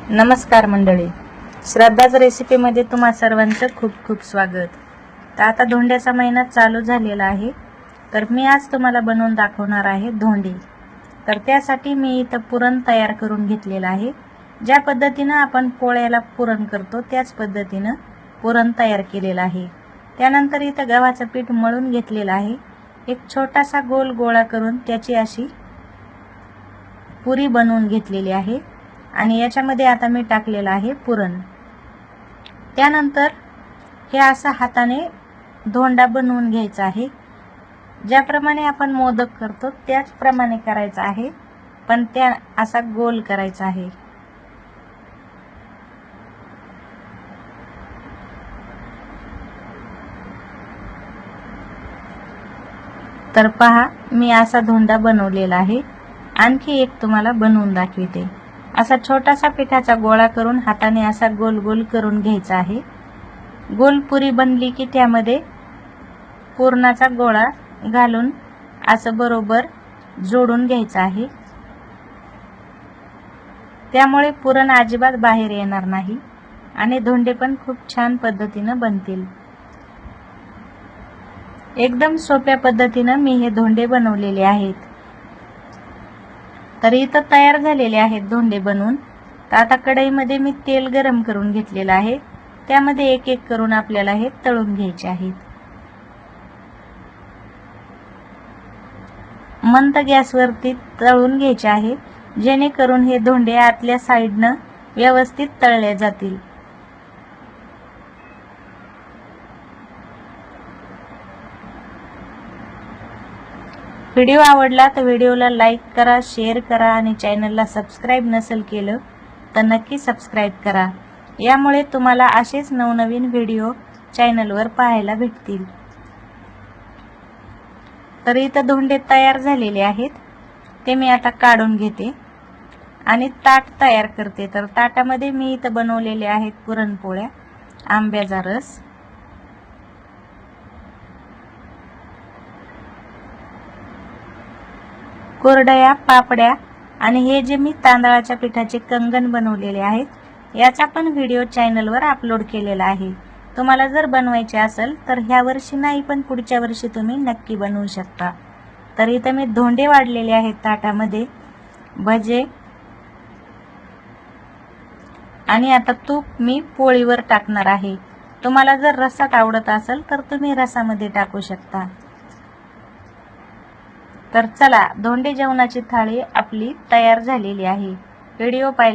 नमस्कार मंडळी, श्रद्धाच रेसिपीमध्ये तुम्हा सर्वांचं खूप खूप स्वागत. तर आता धोंड्याचा महिना चालू झालेला आहे, तर मी आज तुम्हाला बनवून दाखवणार आहे धोंडे. तर त्यासाठी मी इथं पुरण तयार करून घेतलेलं आहे. ज्या पद्धतीनं आपण पोळ्याला पुरण करतो त्याच पद्धतीनं पुरण तयार केलेलं आहे. त्यानंतर इथं गव्हाचं पीठ मळून घेतलेलं आहे. एक छोटासा गोल गोळा करून त्याची अशी पुरी बनवून घेतलेली आहे आणि याच्यामध्ये आता मी टाकलेलं आहे पुरण. त्यानंतर हे असं हाताने धोंडा बनवून घ्यायचा आहे. ज्याप्रमाणे आपण मोदक करतो त्याचप्रमाणे करायचा आहे, पण त्या असा गोल करायचा आहे. तर पहा, मी असा धोंडा बनवलेला आहे. आणखी एक तुम्हाला बनवून दाखवते. असा छोटासा पिठाचा गोळा करून हाताने असा गोल गोल करून घ्यायचा आहे. गोल पुरी बनली की त्यामध्ये पुरणाचा गोळा घालून असं बरोबर जोडून घ्यायचं आहे. त्यामुळे पुरण अजिबात बाहेर येणार नाही आणि धोंडे पण खूप छान पद्धतीनं बनतील. एकदम सोप्या पद्धतीनं मी हे धोंडे बनवलेले आहेत. तर इथं तयार झालेले आहेत धोंडे बनवून. तर आता कढईमध्ये मी तेल गरम करून घेतलेलं आहे. त्यामध्ये एक एक करून आपल्याला हे तळून घ्यायचे आहेत. मंद गॅसवरती तळून घ्यायचे आहे, जेणेकरून हे धोंडे आतल्या साईडनं व्यवस्थित तळले जातील. व्हिडिओ आवडला तर व्हिडिओला लाईक करा, शेअर करा आणि चॅनलला सबस्क्राईब नसेल केलं तर नक्की सबस्क्राईब करा. यामुळे तुम्हाला असेच नवनवीन व्हिडिओ चॅनलवर पाहायला भेटतील. तर इथं धोंडे तयार झालेले आहेत, ते मी आता काढून घेते आणि ताट तयार करते. तर ताटामध्ये मी इथं बनवलेले आहेत पुरणपोळ्या, आंब्याचा रस, कुरडया, पापड्या आणि हे जे मी तांदळाच्या पिठाचे कंगण बनवलेले आहेत, याचा पण व्हिडिओ चॅनलवर अपलोड केलेला आहे. तुम्हाला जर बनवायचे असेल तर ह्या वर्षी नाही पण पुढच्या वर्षी तुम्ही नक्की बनवू शकता. तर इथं मी धोंडे वाढलेले आहेत ताटामध्ये, भजे आणि आता तूप मी पोळीवर टाकणार आहे. तुम्हाला जर रस्सात आवडत असेल तर तुम्ही रसामध्ये टाकू शकता. तर चला, धोंडे जेवणाची थाळी आपली तयार झालेली आहे. व्हिडिओ पाहिला